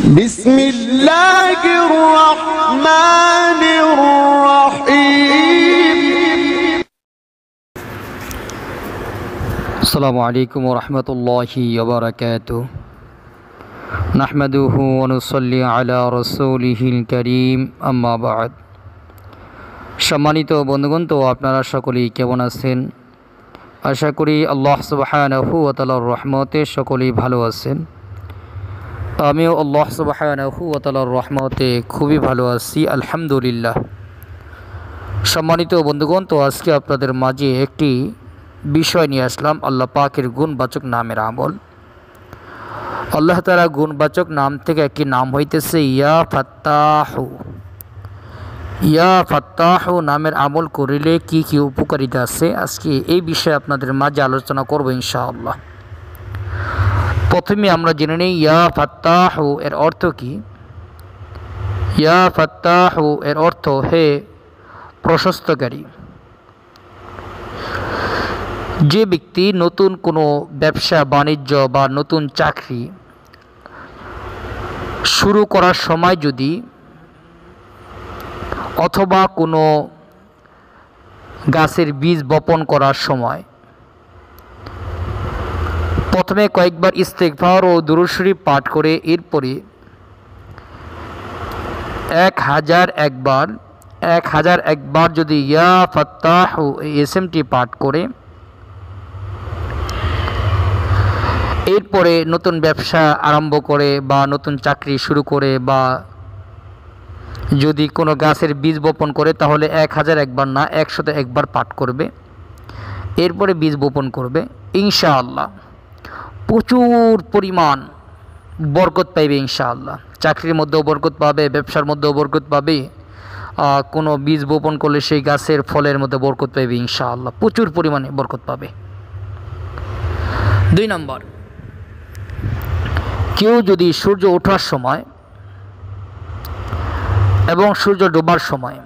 بسم الله الرحمن الرحيم السلام عليكم ورحمة الله وبركاته نحمده ونصلي على رسوله الكريم أما بعد সম্মানিত বন্ধুগণ, তো আপনারা সকলেই কেমন আছেন? আশা করি আল্লাহ সুবহানাহু ওয়া তাআলার রহমতে সকলেই ভালো আছেন। আমিও আল্লাহ সুবহানাহু ওয়া তাআলার রহমতে খুবই ভালো আছি, আলহামদুলিল্লাহ। সম্মানিত বন্ধুগণ, তো আজকে আপনাদের মাঝে একটি বিষয় নিয়ে আসলাম, আল্লাহ পাকের গুণবাচক নামের আমল। আল্লাহ তাআলা গুণবাচক নাম থেকে একটি নাম হইতেছে ইয়া ফাত্তাহু। ইয়া ফাত্তাহু নামের আমল করিলে কি কি উপকারিতা আছে, আজকে এই বিষয়ে আপনাদের মাঝে আলোচনা করব ইনশাআল্লাহ। প্রথমে আমরা জেনে নিই ইয়া ফাত্তাহু এর অর্থ কি। ইয়া ফাত্তাহু এর অর্থ হে প্রশস্তকারী। যে ব্যক্তি নতুন কোনো ব্যবসা বাণিজ্য বা নতুন চাকরি শুরু করার সময় যদি অথবা কোনো গাছের বীজ বপন করার সময় প্রথমে কয়েকবার ইস্তেগফার ও দুরূদ শরীফ পাঠ করে এরপরে 1001 বার যদি ইয়া ফাত্তাহু এই এসএমটি পাঠ করে এরপরে নতুন ব্যবসা আরম্ভ করে বা নতুন চাকরি শুরু করে বা যদি কোনো গাছের বীজ বপন করে তাহলে 1001 বার না 101 বার পাঠ করবে, এরপরে বীজ বপন করবে। ইনশাআল্লাহ প্রচুর পরিমাণ বরকত পাইবে ইনশাআল্লাহ। চাকরির মধ্যেও বরকত পাবে, ব্যবসার মধ্যেও বরকত পাবে, কোনো বীজ বপন করলে সেই গাছের ফলের মধ্যে বরকত পাইবে ইনশাআল্লাহ, প্রচুর পরিমাণে বরকত পাবে। 2 নম্বর, কেউ যদি সূর্য ওঠার সময় এবং সূর্য ডোবার সময়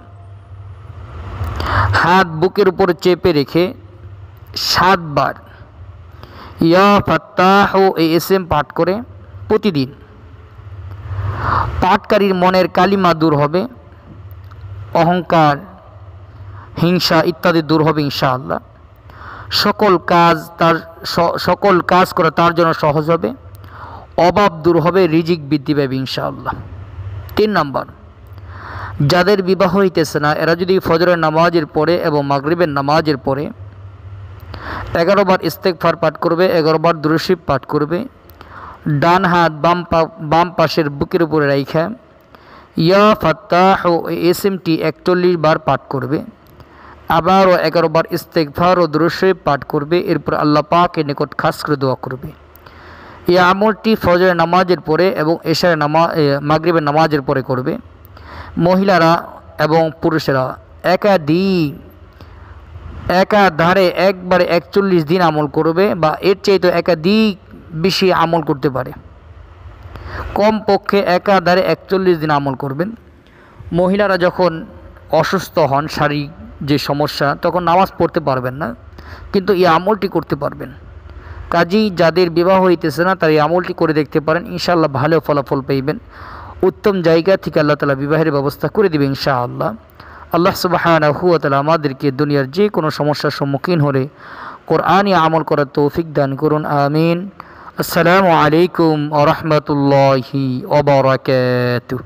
হাত বুকের উপর চেপে রেখে 7 বার ইয়া ফাত্তাহু এই এসএম পাঠ করে প্রতিদিন, পাঠকারীর মনের কালিমা দূর হবে, অহংকার হিংসা ইত্যাদি দূর হবে ইনশাআল্লাহ। সকল কাজ করা তার জন্য সহজ হবে, অভাব দূর হবে, রিজিক বৃদ্ধি পাবে ইনশাআল্লাহ। 3 নম্বর, যাদের বিবাহ হইতেছে না এরা যদি ফজরের নামাজের পরে এবং মাগরিবের নামাজের পরে 11 বার ইস্তেগফার পাঠ করবে, 11 বার দুরূদ শরীফ পাঠ করবে, ডান হাত বাম পাশের বুকের উপরে রাইখা ইয়া ফাত্তাহু এসএমটি 41 বার পাঠ করবে, আবারও 11 বার ইস্তেগফার ও দুরূদ শরীফ পাঠ করবে, এরপর আল্লাহ পাকের নিকট খাস করে দোয়া করবে। এই আমলটি ফজরের নামাজের পরে এবং এশার মাগরিবের নামাজের পরে করবে। মহিলারা এবং পুরুষেরা একাধারে একবারে 41 দিন আমল করবে বা এর চাইতে একাধিক বেশি আমল করতে পারে, কমপক্ষে একাধারে 41 দিন আমল করবেন। মহিলারা যখন অসুস্থ হন, শারীরিক যে সমস্যা, তখন নামাজ পড়তে পারবেন না, কিন্তু এই আমলটি করতে পারবেন। কাজেই যাদের বিবাহ হইতেছে না তারা এই আমলটি করে দেখতে পারেন, ইনশাআল্লাহ ভালো ফলাফল পাইবেন। উত্তম জায়গা থেকে আল্লাহ তাআলা বিবাহের ব্যবস্থা করে দেবে ইনশাআল্লাহ। আল্লাহ সুবহানাহু ওয়া তাআলা আমাদেরকে দুনিয়ার যে কোনো সমস্যার সম্মুখীন হলে কোরআনে আমল করার তৌফিক দান করুন, আমিন। আসসালামু আলাইকুম ওয়া রাহমাতুল্লাহি ওয়া বারাকাতুহু।